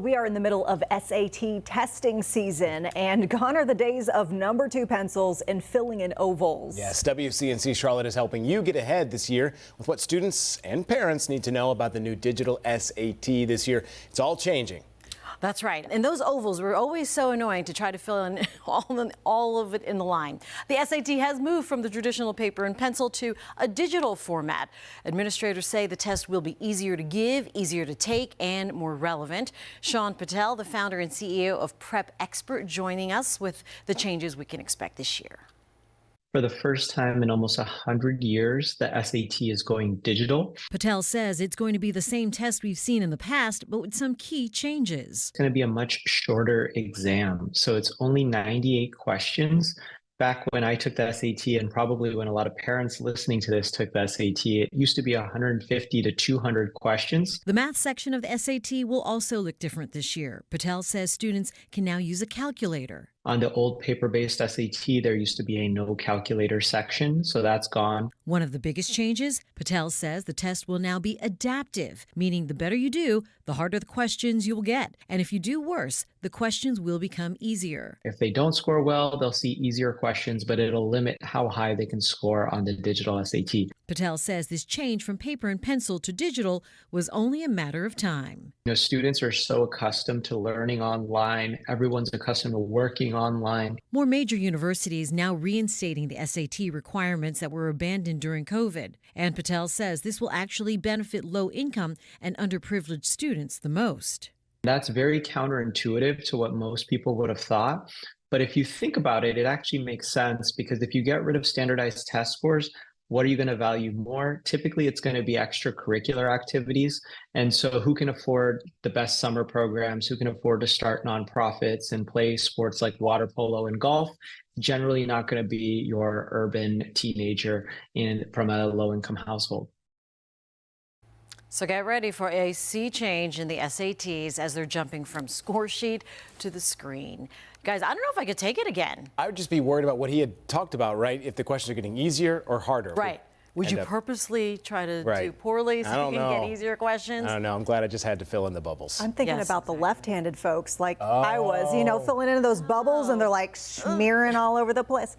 We are in the middle of SAT testing season, and gone are the days of number 2 pencils and filling in ovals. Yes, WCNC Charlotte is helping you get ahead this year with what students and parents need to know about the new digital SAT this year. It's all changing. That's right. And those ovals were always so annoying to try to fill in all of it in the line. The SAT has moved from the traditional paper and pencil to a digital format. Administrators say the test will be easier to give, easier to take, and more relevant. Sean Patel, the founder and CEO of Prep Expert, joining us with the changes we can expect this year. For the first time in almost 100 years, the SAT is going digital. Patel says it's going to be the same test we've seen in the past, but with some key changes. It's going to be a much shorter exam. So it's only 98 questions. Back when I took the SAT, and probably when a lot of parents listening to this took the SAT, it used to be 150 to 200 questions. The math section of the SAT will also look different this year. Patel says students can now use a calculator. On the old paper-based SAT, there used to be a no calculator section, so that's gone. One of the biggest changes, Patel says the test will now be adaptive, meaning the better you do, the harder the questions you will get. And if you do worse, the questions will become easier. If they don't score well, they'll see easier questions, but it'll limit how high they can score on the digital SAT. Patel says this change from paper and pencil to digital was only a matter of time. Students are so accustomed to learning online. Everyone's accustomed to working online. More major universities now reinstating the SAT requirements that were abandoned during COVID. And Patel says this will actually benefit low-income and underprivileged students the most. That's very counterintuitive to what most people would have thought. But if you think about it, it actually makes sense, because if you get rid of standardized test scores, what are you going to value more? Typically, it's going to be extracurricular activities. And so who can afford the best summer programs? Who can afford to start nonprofits and play sports like water polo and golf? Generally not going to be your urban teenager from a low-income household. So get ready for a sea change in the SATs as they're jumping from score sheet to the screen. Guys, I don't know if I could take it again. I would just be worried about what he had talked about, right? If the questions are getting easier or harder. Right. Would you purposely try to do poorly so you can get easier questions? I don't know. I'm glad I just had to fill in the bubbles. I'm thinking about the left-handed folks like I was, filling in those bubbles and they're like smearing all over the place.